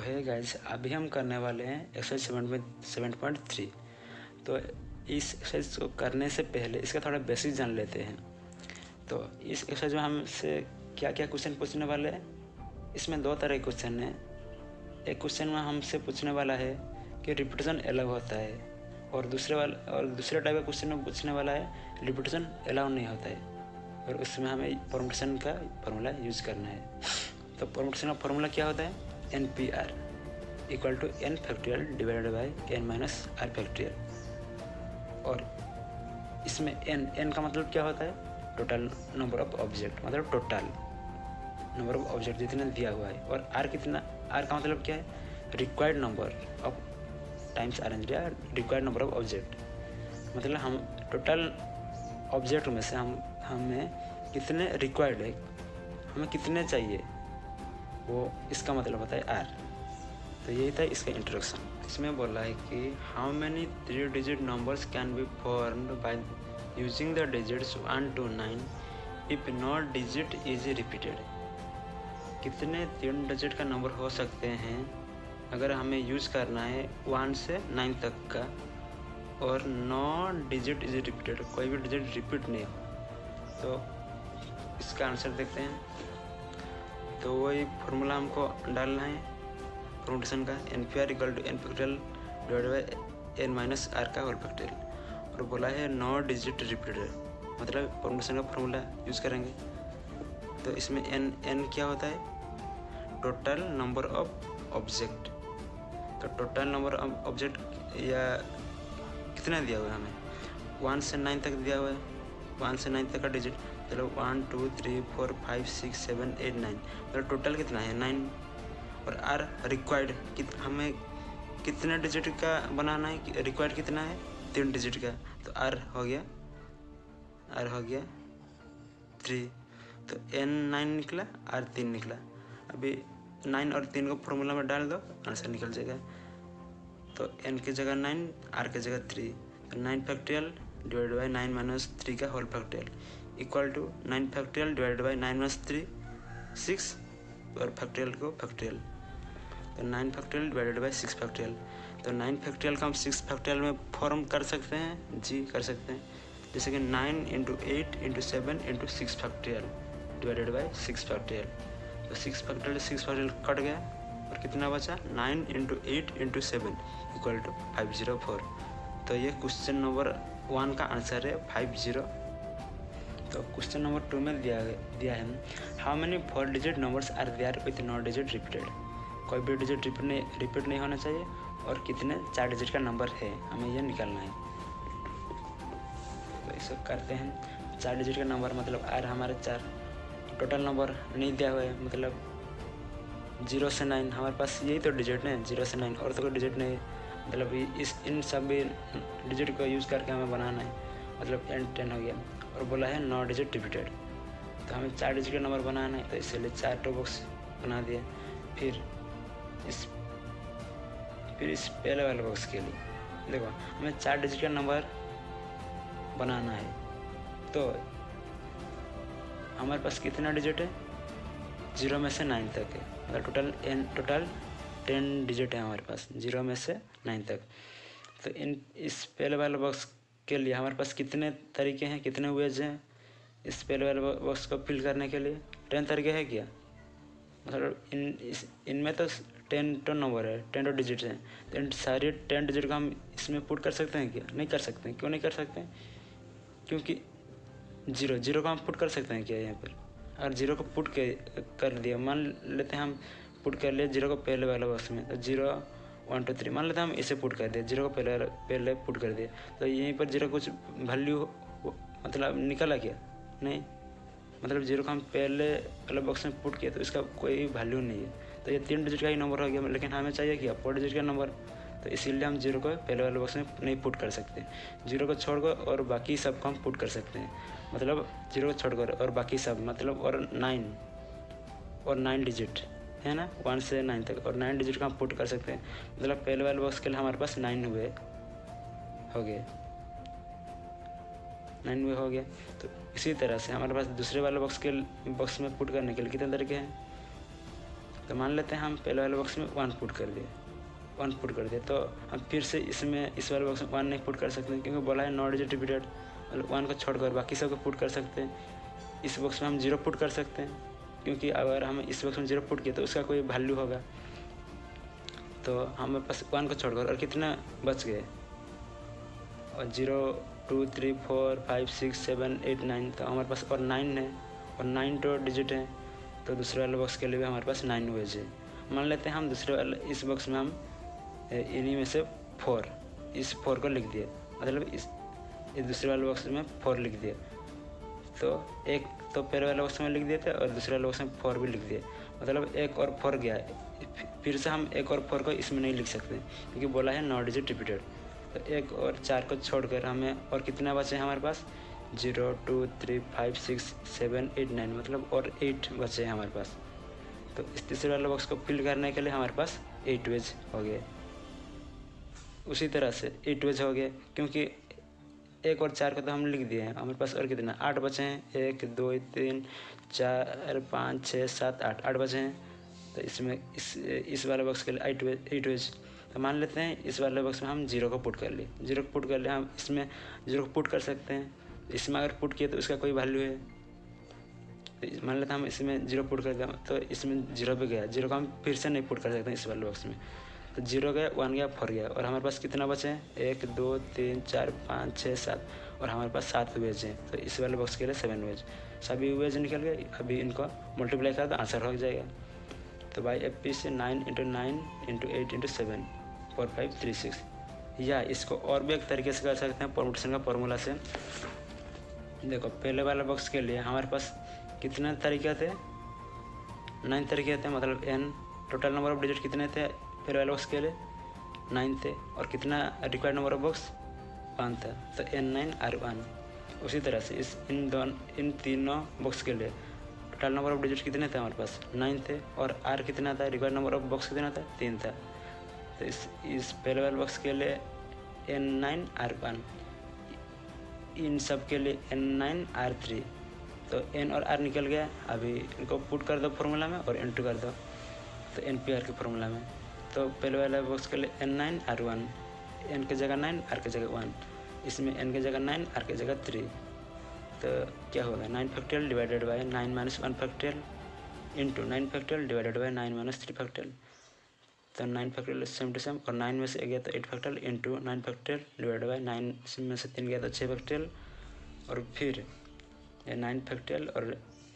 है गाइस, अभी हम करने वाले हैं एक्सरसाइज 7.3। तो इस एक्सरसाइज को करने से पहले इसका थोड़ा बेसिक जान लेते हैं। तो इस एक्सरसाइज में हमसे क्या क्या क्वेश्चन पूछने वाले हैं। इसमें दो तरह के क्वेश्चन हैं। एक क्वेश्चन में हमसे पूछने वाला है कि रिपीटेशन अलाउ होता है, और दूसरे टाइप का क्वेश्चन में पूछने वाला है रिपीटेशन अलाउ नहीं होता है, और उसमें हमें परम्यूटेशन का फॉर्मूला यूज करना है। तो परम्यूटेशन का फॉर्मूला क्या होता है? NPR equal to n factorial divided by n minus r factorial. और इसमें n का मतलब क्या होता है? टोटल नंबर ऑफ ऑब्जेक्ट, मतलब टोटल नंबर ऑफ ऑब्जेक्ट जितने दिया हुआ है। और r कितना? r का मतलब क्या है? Required number of times arrange या रिक्वायर्ड नंबर ऑफ ऑब्जेक्ट, मतलब हम टोटल ऑब्जेक्ट में से हमें कितने रिक्वायर्ड है, हमें कितने चाहिए, वो इसका मतलब होता है r। तो यही था इसका इंट्रोडक्शन। इसमें बोला है कि how many 3 digit numbers can be formed by using the digits 1 to 9 if no digit is repeated. कितने 3 डिजिट का नंबर हो सकते हैं अगर हमें यूज करना है 1 से 9 तक का, और 9 डिजिट इज रिपीटेड, कोई भी डिजिट रिपीट नहीं हो। तो इसका आंसर देखते हैं। तो वही फॉर्मूला हमको डालना है परम्यूटेशन का, NPR equal to n factorial divided by n minus r का होल फैक्टोरियल। और बोला है 9 डिजिट रिपीटेड, मतलब परम्यूटेशन का फॉर्मूला यूज करेंगे। तो इसमें n क्या होता है? Total number of object. तो टोटल नंबर ऑफ ऑब्जेक्ट या कितना दिया हुआ है हमें? 1 से 9 तक दिया हुआ है, 1 से 9 तक का डिजिट, मतलब 1 2 3 4 5 6 7 8 9, मतलब टोटल कितना है? 9। और r रिक्वायर्ड हमें कितने डिजिट का बनाना है? रिक्वायर्ड कितना है? 3 डिजिट का। तो r हो गया 3। तो n 9 निकला, r 3 निकला। अभी 9 और 3 को फॉर्मूला में डाल दो, आंसर निकल जाएगा। तो n की जगह 9, r की जगह 3। तो 9 फैक्टोरियल डिवाइड बाई 9 माइनस 3 का whole factorial equal to 9 factorial divide by 9 minus 3 6, और फैक्टोरियल को फैक्टोरियल। तो 9 फैक्टोरियल डिवाइडेड बाई 6 फैक्टोरियल। तो 9 फैक्टोरियल का हम 6 फैक्टोरियल में फॉर्म कर सकते हैं, जी कर सकते हैं। जैसे कि 9 × 8 × 7 × 6 फैक्टोरियल डिवाइडेड बाई 6 फैक्टोरियल। तो 6 फैक्टोरियल 6 फैक्टोरियल कट गया, और कितना बचा? 9 × 8 × 7 इक्वल टू 504। तो ये क्वेश्चन नंबर 1 का आंसर है 50। तो क्वेश्चन नंबर 2 में दिया है how many 4 digit numbers are there with no digit repeated. कोई भी डिजिट रिपीट नहीं होना चाहिए, और कितने 4 डिजिट का नंबर है, हमें यह निकालना है। तो इसे करते हैं। 4 डिजिट का नंबर मतलब r हमारे 4, टोटल नंबर नहीं दिया हुआ है, मतलब 0 से 9 हमारे पास यही तो डिजिट है, 0 से 9, और तो कोई डिजिट नहीं, मतलब इन सब डिजिट को यूज़ करके हमें बनाना है, मतलब n 10 हो गया। और बोला है 9 डिजिट रिपीटेड, तो हमें 4 डिजिट का नंबर बनाना है, तो इसलिए 4 टो बॉक्स बना दिए। फिर इस पहले वाले बॉक्स के लिए देखो, हमें 4 डिजिट का नंबर बनाना है। तो हमारे पास कितना डिजिट है? 0 में से 9 तक है, मतलब टोटल 10 डिजिट है हमारे पास, 0 में से 9 तक। तो इस पहले वाले बॉक्स के लिए हमारे पास कितने तरीके हैं, कितने वेज हैं इस पहले वाले बॉक्स को फिल करने के लिए? 10 तरीके हैं क्या? मतलब इनमें तो 10 तो नंबर है, 10 तो डिजिट हैं। तो इन सारे 10 डिजिट को हम इसमें पुट कर सकते हैं क्या? नहीं कर सकते हैं। क्यों नहीं कर सकते हैं? क्योंकि 0 को हम पुट कर सकते हैं क्या यहाँ पर? अगर 0 को पुट कर दिया, मान लेते हैं हम पुट कर लिए 0 को पहले वाले बॉक्स में, तो 0 1 2 3 मान लेते हैं हम इसे पुट कर दिया, 0 को पहले पुट कर दिया, तो यहीं पर 0 कुछ वैल्यू मतलब निकला क्या? नहीं, मतलब 0 को हम पहले वाले बॉक्स में पुट किया, तो इसका कोई वैल्यू नहीं है। तो ये 3 डिजिट का ही नंबर हो गया, लेकिन हमें चाहिए क्या? 4 डिजिट का नंबर। तो इसीलिए हम 0 को पहले वाले बॉक्स में नहीं पुट कर सकते। 0 को छोड़कर और बाकी सब को हम पुट कर सकते हैं, मतलब 0 को छोड़कर और बाकी सब, मतलब और 9 डिजिट है ना, 1 से 9 तक, और 9 डिजिट का हम पुट कर सकते हैं। मतलब पहले वाले बॉक्स के लिए हमारे पास 9 हो गए। तो इसी तरह से हमारे पास दूसरे वाले बॉक्स में पुट करने के लिए कितने तरीके हैं? तो मान लेते हैं हम पहले वाले बॉक्स में 1 पुट कर दिए, तो हम फिर से इसमें इस वाले बॉक्स में 1 नहीं पुट कर सकते क्योंकि बोला है नॉट डिजिट रिपीटेड, मतलब 1 को छोड़कर बाकी सब को पुट कर सकते हैं। इस बॉक्स में हम 0 पुट कर सकते हैं क्योंकि अगर हम इस बॉक्स में 0 पुट किए तो उसका कोई वैल्यू होगा। तो हमारे पास 1 को छोड़कर और कितना बच गए, और 0 2 3 4 5 6 7 8 9, तो हमारे पास और 9 है और 9 तो डिजिट है, तो दूसरे वाले बॉक्स के लिए भी हमारे पास 9 वेज है। मान लेते हैं हम दूसरे वाले इस बॉक्स में हम इन्हीं में से 4 इस 4 को लिख दिए, मतलब इस दूसरे वाले बॉक्स में 4 लिख दिए, तो एक तो पहले वाले बॉक्स में लिख दिए थे और दूसरे वाले बॉक्स में 4 भी लिख दिए, मतलब 1 और 4 गया। फिर से हम 1 और 4 को इसमें नहीं लिख सकते क्योंकि बोला है नॉट डिजिट रिपीटेड। तो 1 और 4 को छोड़कर हमें और कितना बचे हैं हमारे पास, 0 2 3 5 6 7 8 9, मतलब और 8 बचे हैं हमारे पास। तो इस तीसरे वाले बॉक्स को फिल करने के लिए हमारे पास 8 वेज हो गए। उसी तरह से 8 वेज हो गए क्योंकि 1 और 4 को तो हम लिख दिए हैं, हमारे पास और कितना 8 बचे हैं, 1 2 3 4 5 6 7 8 बचे हैं। तो इसमें इस वाले बॉक्स के लिए 8 वेज। तो मान लेते हैं इस वाले बॉक्स में हम 0 को पुट कर लिए, 0 को पुट कर लिए, हम इसमें 0 को पुट कर सकते हैं। इसमें अगर पुट किए तो इसका कोई वैल्यू है, तो मान लेते हैं हम इसमें 0 पुट कर दिया तो इसमें 0 पे गया, 0 को हम फिर से नहीं पुट कर सकते इस वाले बॉक्स में। तो 0 गया, 1 गया, 4 गया, और हमारे पास कितना बचे हैं, 1 2 3 4 5 6 7, और हमारे पास 7 वेज हैं। तो इस वाले बॉक्स के लिए 7 वेज, सभी वेज निकल गए। अभी इनको मल्टीप्लाई करा तो आंसर हो जाएगा। तो बाई एफ से 9 × 9 × 8 × 7 4 5 3 6, या इसको और भी एक तरीके से कर सकते हैं परमुटेशन का फॉर्मूला से। देखो पहले वाले बॉक्स के लिए हमारे पास कितने तरीके थे, 9 तरीके थे, मतलब n total number of digit कितने थे पहले वाले बॉक्स के लिए, 9 थे, और कितना रिक्वायर्ड नंबर ऑफ बॉक्स 1 था, तो n9 r1। उसी तरह से इन तीनों बॉक्स के लिए टोटल नंबर ऑफ डिजिट कितने थे हमारे पास, 9 थे, और r कितना था, रिक्वायर्ड नंबर ऑफ बॉक्स कितना था, 3 था। तो इस पहले वाले बॉक्स के लिए n9 r1, इन सब के लिए n9 r3। तो n और r निकल गया, अभी इनको पुट कर दो फॉर्मूला में और इनटू कर दो, तो npr के फॉर्मूला में। तो पहले वाले बॉक्स के लिए n9 r1, n की जगह 9 r की जगह 1, इसमें n की जगह 9 r की जगह 3, तो क्या होगा 9 factorial divided by 9 - 1 factorial into 9 factorial divided by 9 - 3 factorial. तो 9 फैक्टोरियल सेम टू सेम, और 9 में से गया तो 8 factorial into 9 factorial divided by 9 में से 3 गया तो 6 फैक्टोरियल, और फिर 9 फैक्टोरियल और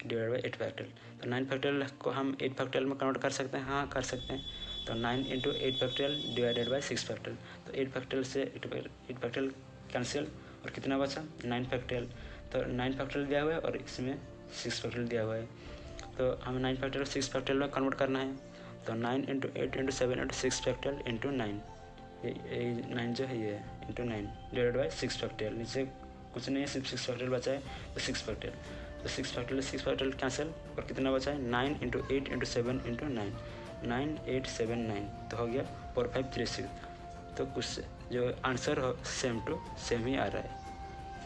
डिवाइड बाई 8 फैक्टोरियल। तो 9 फैक्टोरियल को हम 8 फैक्टोरियल में कन्वर्ट कर सकते हैं, हाँ कर सकते हैं। तो 9 × 8 फैक्टोरियल डिवाइडेड बाई 6 फैक्टोरियल, तो 8 फैक्टोरियल से 8 फैक्टोरियल कैंसिल, और कितना बचा 9 फैक्टोरियल। तो 9 फैक्टोरियल दिया हुआ है और इसमें 6 फैक्टोरियल दिया हुआ है, तो हमें 9 फैक्टोरियल 6 फैक्टोरियल में कन्वर्ट करना है। तो 9 × 8 × 7 × 6 फैक्टोरियल इंटू 9, ये 9 जो है ये इंटू 9 डिवाइडेड बाई 6 फैक्टोरियल, नीचे कुछ नहीं है सिर्फ 6 फैक्टोरियल बचा है, तो 6 फैक्टोरियल, तो 6 फैक्टोरियल कैंसिल, और कितना बचा है 9 × 8 × 7 × 9, 9 8 7 9, तो हो गया 4 5 3 6। तो कुछ जो आंसर हो सेम टू सेम ही आ रहा है।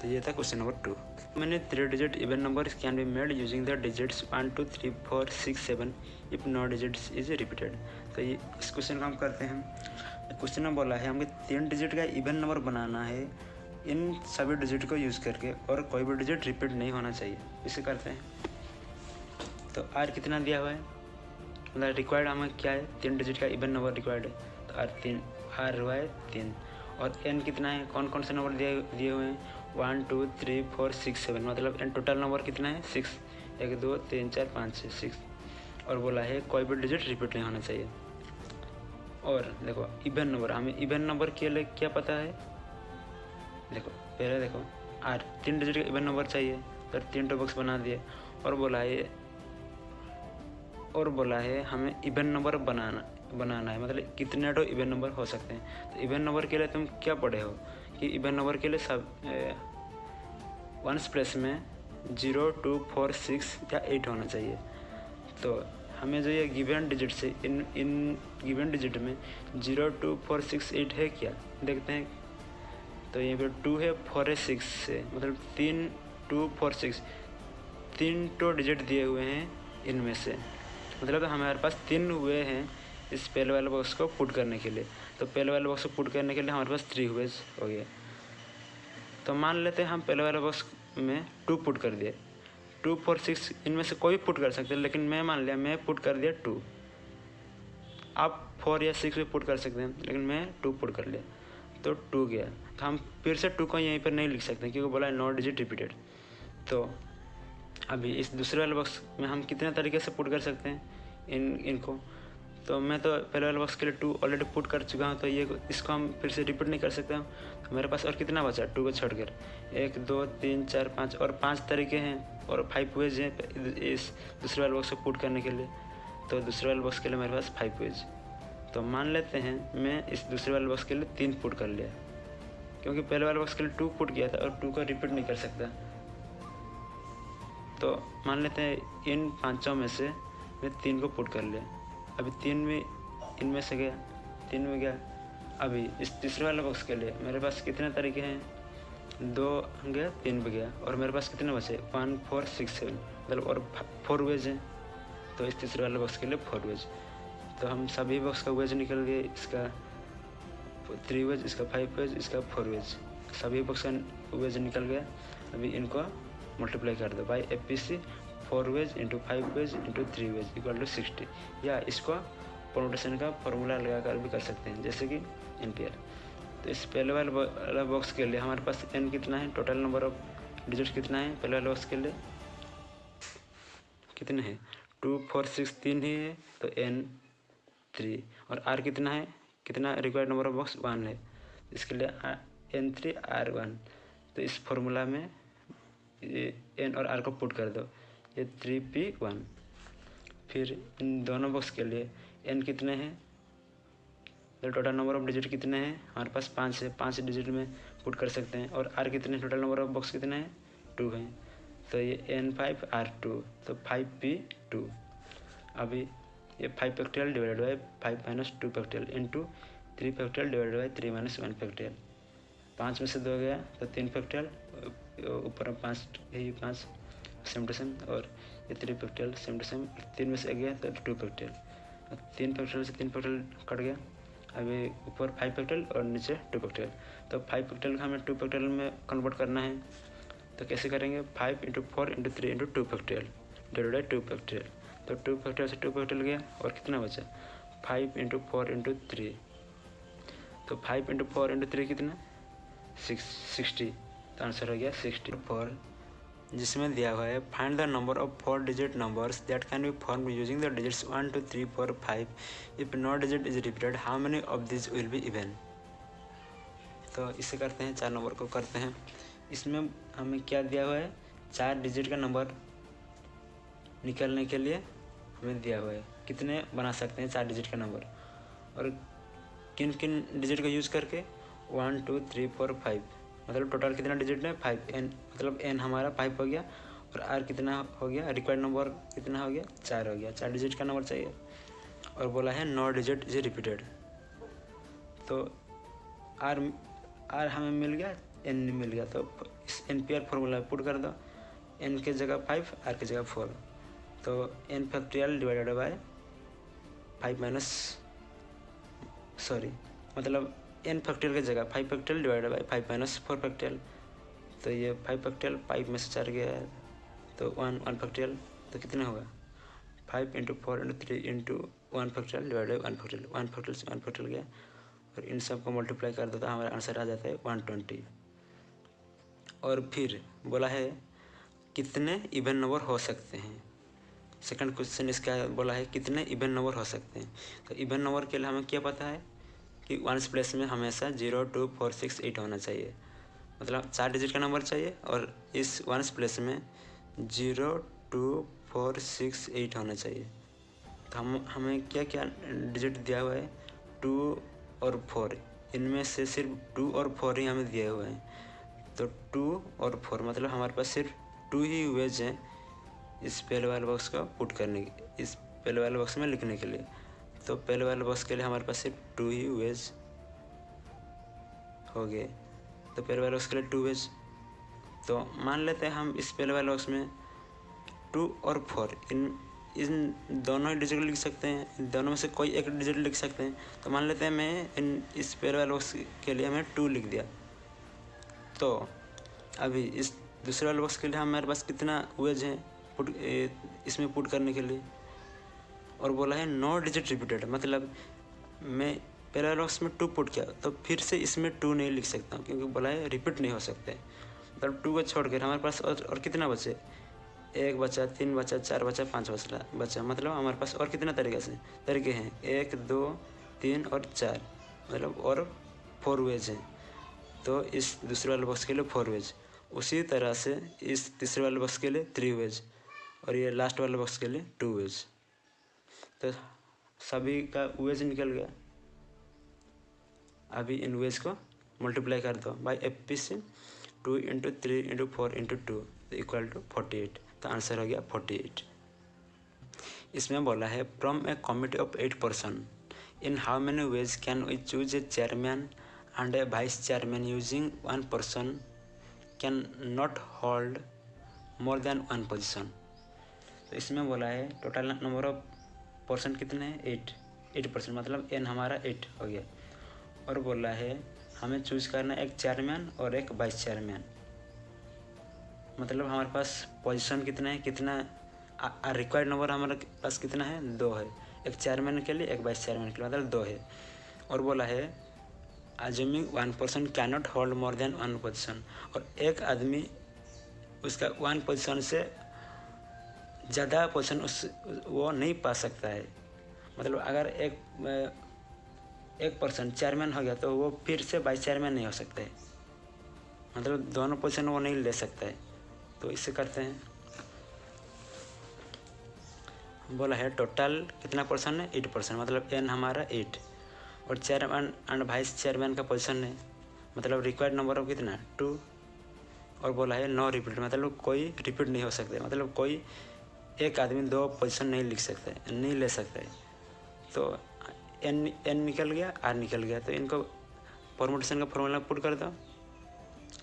तो ये था क्वेश्चन नंबर 2। मैंने 3 digit even number can be made using the digits 1 2 3 4 6 7 if no digits is repeated. तो ये इस क्वेश्चन को हम करते हैं। क्वेश्चन में बोला है हमें 3 डिजिट का इवन नंबर बनाना है इन सभी डिजिट को यूज़ करके, और कोई भी डिजिट रिपीट नहीं होना चाहिए। इसे करते हैं। तो r कितना दिया हुआ है, मतलब रिक्वायर्ड हमें क्या है, 3 डिजिट का इवन नंबर रिक्वायर्ड है, तो r हुआ है 3, और n कितना है, कौन कौन से नंबर दिए हुए हैं 1 2 3 4 6 7, मतलब n टोटल नंबर कितना है 6, 1 2 3 4 5 6 6, और बोला है कोई भी डिजिट रिपीट नहीं होना चाहिए। और देखो इवन नंबर, हमें इवन नंबर के लिए क्या पता है, देखो पहले देखो r 3 डिजिट का इवन नंबर चाहिए, तो 3 टो बॉक्स बना दिए, और बोला है हमें इवन नंबर बनाना है, मतलब कितने टो इवन नंबर हो सकते हैं। तो इवन नंबर के लिए तुम क्या पढ़े हो कि इवन नंबर के लिए सब 1's प्लेस में 0 2 4 6 या 8 होना चाहिए। तो हमें जो ये गिवन डिजिट से इन गिवन डिजिट में 0 2 4 6 8 है क्या, देखते हैं। तो यहाँ पे 2 है, 4 है, 6 है, मतलब 3 2 4 6 3 तो डिजिट दिए हुए हैं इनमें से। मतलब हमारे पास 3 हुए हैं इस पहले वाले बॉक्स को पुट करने के लिए। तो पहले वाले बॉक्स को पुट करने के लिए हमारे पास 3 हुए हो गए। तो मान लेते हैं हम पहले वाले बॉक्स में 2 पुट कर दिए, 2 4 6 इनमें से कोई पुट कर सकते हैं, लेकिन मैं मान लिया मैं पुट कर दिया 2। आप 4 या 6 भी पुट कर सकते हैं, लेकिन मैं 2 पुट कर लिया तो 2 गया। तो हम फिर से 2 को यहीं पर नहीं लिख सकते क्योंकि बोला है नो डिजिट रिपीटेड। तो अभी इस दूसरे वाले बॉक्स में हम कितने तरीके से पुट कर सकते हैं इनको। तो मैं तो पहले वाले बॉक्स के लिए 2 ऑलरेडी पुट कर चुका हूँ, तो ये इसको हम फिर से रिपीट नहीं कर सकते हम। तो मेरे पास और कितना बचा 2 को छोड़कर, 1 2 3 4 5 और 5 तरीके हैं और 5 वेज हैं इस दूसरे वाले बॉक्स को पुट करने के लिए। तो दूसरे वाले बॉक्स के लिए मेरे पास 5 वेज। तो मान लेते हैं मैं इस दूसरे वाले बॉक्स के लिए 3 पुट कर लिया, क्योंकि पहले वाले बॉक्स के लिए 2 पुट किया था और 2 को रिपीट नहीं कर सकता। तो मान लेते हैं इन 5 में से मैं 3 को पुट कर लिया। अभी 3 में इनमें से गया, 3 में गया। अभी इस तीसरे वाले बॉक्स के लिए मेरे पास कितने तरीके हैं, 2 गया, 3 भी गया और मेरे पास कितने बचे 1 4 6 7 मतलब और 4 वेज हैं। तो इस तीसरे वाले बॉक्स के लिए 4 वेज। तो हम सभी बॉक्स का वेज निकल गए, इसका 3 वेज, इसका 5 वेज, इसका 4 वेज, सभी बॉक्स का वेज निकल गया। अभी इनको मल्टीप्लाई कर दो बाई एपीसी 4 ways into 5 ways into 3 ways equal to 60, या इसको परमुटेशन का फॉर्मूला लगाकर भी कर सकते हैं जैसे कि एम्पियर। तो इस पहले वाले बॉक्स के लिए हमारे पास n कितना है, टोटल नंबर ऑफ डिजिट कितना है पहले वाले बॉक्स के लिए कितने हैं 2 4 6 3 ही है, तो n 3 और r कितना है, कितना रिक्वायर्ड नंबर ऑफ बॉक्स 1 है, इसके लिए n 3 r 1। तो इस फॉर्मूला में ये n और r को पुट कर दो, ये 3p1। फिर इन दोनों बॉक्स के लिए n कितने हैं, तो टोटल नंबर ऑफ डिजिट कितने हैं हमारे पास 5 है, 5 डिजिट में पुट कर सकते हैं। और r कितने, टोटल नंबर ऑफ बॉक्स कितने हैं 2 हैं, तो ये n5 r2 तो 5p2। अभी ये 5 factorial divided by 5 minus 2 factorial into 3 factorial divided by 3 minus 1 factorial. 5 में से 2 गया तो 3 फैक्टोरियल, ऊपर 5 यही 5 सेम टू सेम, और ये 3 फैक्टोरियल सेम टू सेम, 3 में से गया तो 2 फैक्टोरियल, 3 फैक्टोरियल से 3 फैक्टोरियल कट गया। अभी ऊपर 5 फैक्टोरियल और नीचे 2 फैक्टोरियल। तो 5 फैक्टोरियल का हमें 2 फैक्टोरियल में कन्वर्ट करना है, तो कैसे करेंगे 5 into 4 into 3 into 2 factorial divided by 2 factorial. तो 2 फैक्टोरियल से 2 फैक्टोरियल गया और कितना बचा 5 इंटू 4 इंटू 3, तो 5 इंटू 4 इंटू 3 कितना 60, तो आंसर हो गया 64, जिसमें दिया हुआ है find the number of 4 digit numbers that can be form using the digits 1 2 3 4 5 if no digit is repeated how many of this will be even. तो इसे करते हैं, 4 नंबर को करते हैं। इसमें हमें क्या दिया हुआ है, 4 डिजिट का नंबर निकलने के लिए हमें दिया हुआ है कितने बना सकते हैं 4 डिजिट का नंबर, और किन किन डिजिट का यूज़ करके 1 2 3 4 5, मतलब टोटल कितना डिजिट है 5, n मतलब n हमारा 5 हो गया, और r कितना हो गया, रिक्वायर्ड नंबर कितना हो गया 4 हो गया, 4 डिजिट का नंबर चाहिए। और बोला है नो डिजिट इज रिपीटेड, तो r हमें मिल गया, n मिल गया, तो इस एम्पियर फॉर्मूला पुट कर दो, n के जगह 5 r की जगह 4, तो n factorial divided by 5 minus मतलब n फैक्टोरियल की जगह 5 factorial divided by 5 minus 4 factorial. तो ये 5 फैक्टोरियल 5 में से 4 गया है तो 1 फैक्टोरियल, तो कितना होगा 5 into 4 into 3 into 1 factorial divided by 1 factorial, 1 factorial से 1 फैक्टोरियल गया, और इन सब को मल्टीप्लाई कर दो तो हमारा आंसर आ जाता है 120। और फिर बोला है कितने इवन नंबर हो सकते हैं, सेकंड क्वेश्चन इसका बोला है कितने इवन नंबर हो सकते हैं। तो इवन नंबर के लिए हमें क्या पता है कि 1s प्लेस में हमेशा 0 2 4 6 8 होना चाहिए, मतलब 4 डिजिट का नंबर चाहिए, और इस 1s प्लेस में 0 2 4 6 8 होना चाहिए। तो हमें क्या क्या डिजिट दिया हुआ है 2 और 4, इनमें से सिर्फ 2 और 4 ही हमें दिए हुए हैं, तो 2 और 4 मतलब हमारे पास सिर्फ 2 ही वेज हैं इस पहले वाले बॉक्स का पुट करने के, इस पहले वाले बॉक्स में लिखने के लिए। तो पहले वाले बॉक्स के लिए हमारे पास सिर्फ 2 ही वेज हो गए, तो पहले वाले बॉक्स के लिए 2 वेज। तो मान लेते हैं हम इस पहले वाले बॉक्स में 2 और 4 इन इन दोनों ही डिजिट लिख सकते हैं, दोनों में से कोई एक डिजिट लिख सकते हैं। तो मान लेते हैं मैं इस पेयर वाले बॉक्स के लिए मैं 2 लिख दिया। तो अभी इस दूसरे वाले बॉक्स के लिए हमारे पास कितना वेज है इसमें पुट करने के लिए, और बोला है नो डिजिट रिपीटेड, मतलब मैं पहले वाले बॉक्स में 2 पुट किया तो फिर से इसमें 2 नहीं लिख सकता हूँ, क्योंकि बोला है रिपीट नहीं हो सकते। मतलब 2 को छोड़कर हमारे पास और कितना बचे, 1 बचा, 3 बचा, 4 बचा, 5 बचा। मतलब हमारे पास और कितना तरीके हैं 1 2 3 और 4, मतलब और 4 वेज हैं। तो इस दूसरे वाले बॉक्स के लिए 4 वेज, उसी तरह से इस तीसरे वाले बॉक्स के लिए 3 वेज, और ये लास्ट वाले बॉक्स के लिए 2 वेज। तो सभी का वेज निकल गया। अभी इन वेज को मल्टीप्लाई कर दो बाई एफिशिएंसी, 2 × 3 × 4 × 2 इक्वल टू 48। तो आंसर हो गया 48। इसमें बोला है from a committee of 8 person in how many ways can we choose a chairman and a vice chairman using 1 person can not hold more than 1 position. तो इसमें बोला है टोटल नंबर ऑफ पर्सन कितने हैं 8%, मतलब n हमारा 8 हो गया। और बोला है हमें चूज करना एक चेयरमैन और एक वाइस चेयरमैन, मतलब हमारे पास पोजीशन कितना है, कितना रिक्वायर्ड नंबर हमारे पास कितना है 2 है, एक चेयरमैन के लिए एक वाइस चेयरमैन के लिए, मतलब 2 है। और बोला है assuming 1 person can not hold more than 1 position, और एक आदमी उसका 1 पोजीशन से ज़्यादा पोजीशन वो नहीं पा सकता है। मतलब अगर एक पर्सन चेयरमैन हो गया तो वो फिर से वाइस चेयरमैन नहीं हो सकता है, मतलब दोनों पोजीशन वो नहीं ले सकता है। तो इससे करते हैं, बोला है टोटल कितना पर्सन है 8%, मतलब n हमारा 8, और चेयरमैन एंड वाइस चेयरमैन का पोजीशन है, मतलब रिक्वायर्ड नंबर ऑफ कितना 2, और बोला है नो रिपीट, मतलब कोई रिपीट नहीं हो सकता है, मतलब कोई एक आदमी 2 पोजीशन नहीं लिख सकता है, नहीं ले सकता है। तो n निकल गया, r निकल गया। तो इनको परमुटेशन का फॉर्मूला पुट कर दो,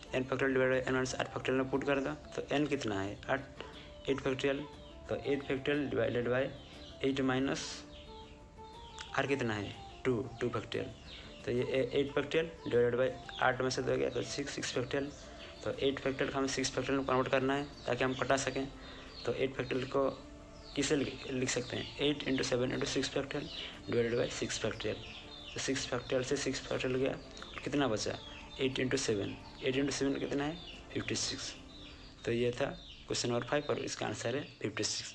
n factorial divide by n minus r factorial में पुट कर दो। तो n कितना है 8 फैक्टोरियल, तो 8 factorial divided by 8 minus r कितना है 2 फैक्टोरियल। तो ये 8 फैक्टोरियल डिवाइडेड बाई 8 में से 2 गया तो 6 फैक्टोरियल। तो 8 फैक्टोरियल को हमें 6 फैक्टोरियल में कन्वर्ट करना है ताकि हम कटा सकें। तो 8 फैक्टोरियल को किसे लिख सकते हैं 8 × 7 × 6 फैक्टोरियल डिवाइडेड बाई 6 फैक्टोरियल। तो 6 फैक्टोरियल से 6 फैक्टोरियल गया, कितना बचा 8 × 7, 8 × 7 कितना है 56। तो ये था क्वेश्चन नंबर 5 और इसका आंसर है 56।